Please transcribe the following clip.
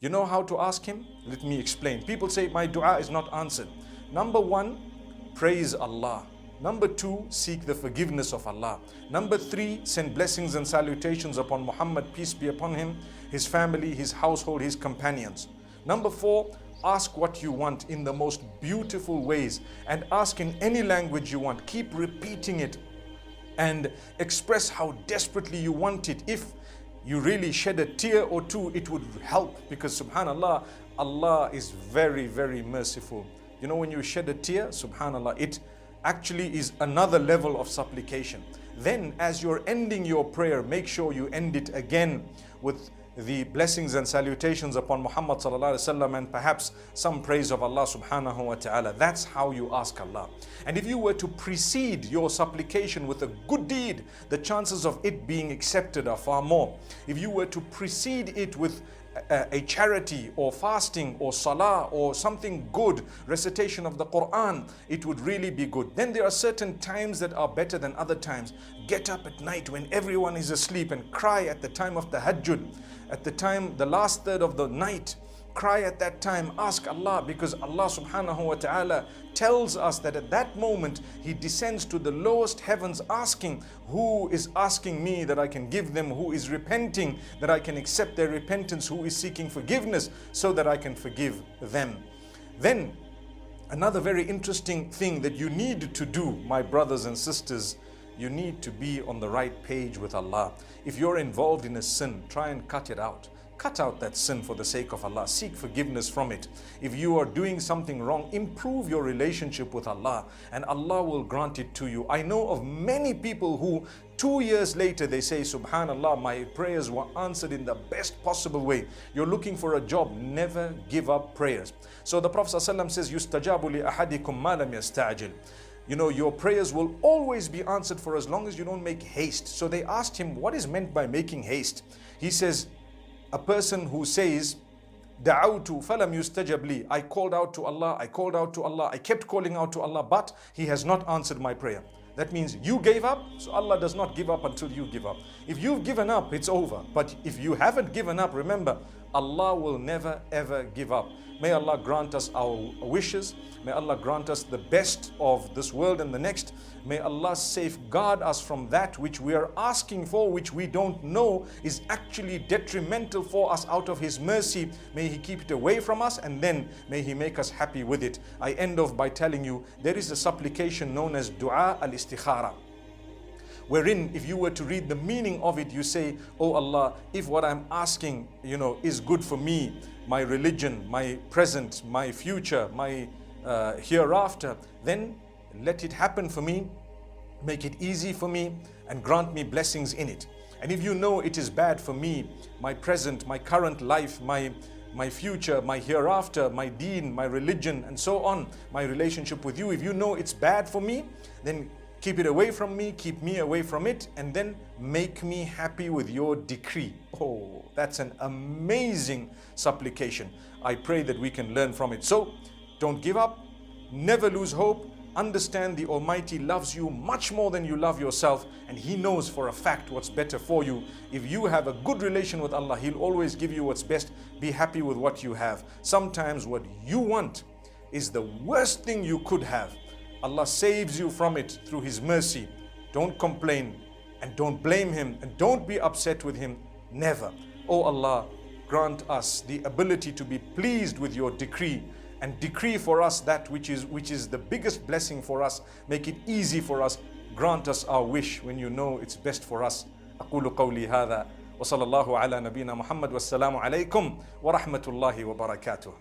You know how to ask Him? Let me explain. People say, my dua is not answered. Number one, praise Allah. Number two, seek the forgiveness of Allah. Number three, send blessings and salutations upon Muhammad, peace be upon him, his family, his household, his companions. Number four, ask what you want in the most beautiful ways, and ask in any language you want. Keep repeating it and express how desperately you want it. If you really shed a tear or two, it would help, because subhanallah, Allah is very, very merciful. You know, when you shed a tear, subhanallah, it actually is another level of supplication. Then as you're ending your prayer, make sure you end it again with the blessings and salutations upon Muhammad sallallahu alaihi wasallam, and perhaps some praise of Allah subhanahu wa ta'ala. That's how you ask Allah. And if you were to precede your supplication with a good deed, the chances of it being accepted are far more. If you were to precede it with a charity or fasting or salah or something good, recitation of the Quran, it would really be good. Then there are certain times that are better than other times. Get up at night when everyone is asleep and cry at the time of the tahajjud, at the time, the last third of the night. Cry at that time, ask Allah, because Allah subhanahu wa ta'ala tells us that at that moment He descends to the lowest heavens asking, who is asking me that I can give them, who is repenting that I can accept their repentance, who is seeking forgiveness so that I can forgive them. Then another very interesting thing that you need to do, my brothers and sisters, you need to be on the right page with Allah. If you're involved in a sin, try and cut it out. Cut out that sin for the sake of Allah. Seek forgiveness from it. If you are doing something wrong, improve your relationship with Allah, and Allah will grant it to you. I know of many people who 2 years later they say, subhanallah, my prayers were answered in the best possible way. You're looking for a job, never give up prayers. So the Prophet ﷺ says, yustajabu li ahadikum ma lam yasta'jil. You know, your prayers will always be answered for as long as you don't make haste. So they asked him, what is meant by making haste? He says, a person who says, Da'awtu falam yustajab li, I called out to Allah, I called out to Allah, I kept calling out to Allah, but He has not answered my prayer. That means you gave up, so Allah does not give up until you give up. If you've given up, it's over. But if you haven't given up, remember, Allah will never ever give up. May Allah grant us our wishes. May Allah grant us the best of this world and the next. May Allah safeguard us from that which we are asking for, which we don't know is actually detrimental for us out of His mercy. May He keep it away from us, and then may He make us happy with it. I end off by telling you, there is a supplication known as Dua al-Istikhara, wherein if you were to read the meaning of it, you say, oh Allah, if what I'm asking, is good for me, my religion, my present, my future, my hereafter, then let it happen for me, make it easy for me, and grant me blessings in it. And if you know it is bad for me, my present, my current life, my future, my hereafter, my deen, my religion, and so on, my relationship with you, if you know it's bad for me, then keep it away from me, keep me away from it, and then make me happy with your decree. Oh, that's an amazing supplication. I pray that we can learn from it. So, don't give up, never lose hope. Understand the Almighty loves you much more than you love yourself, and He knows for a fact what's better for you. If you have a good relation with Allah, He'll always give you what's best. Be happy with what you have. Sometimes what you want is the worst thing you could have. Allah saves you from it through His mercy. Don't complain and don't blame Him and don't be upset with Him. Never. Oh Allah, grant us the ability to be pleased with your decree, and decree for us that which is the biggest blessing for us. Make it easy for us. Grant us our wish when you know it's best for us. أقول قولي هذا وصلى الله على نبينا محمد والسلام عليكم ورحمة الله وبركاته.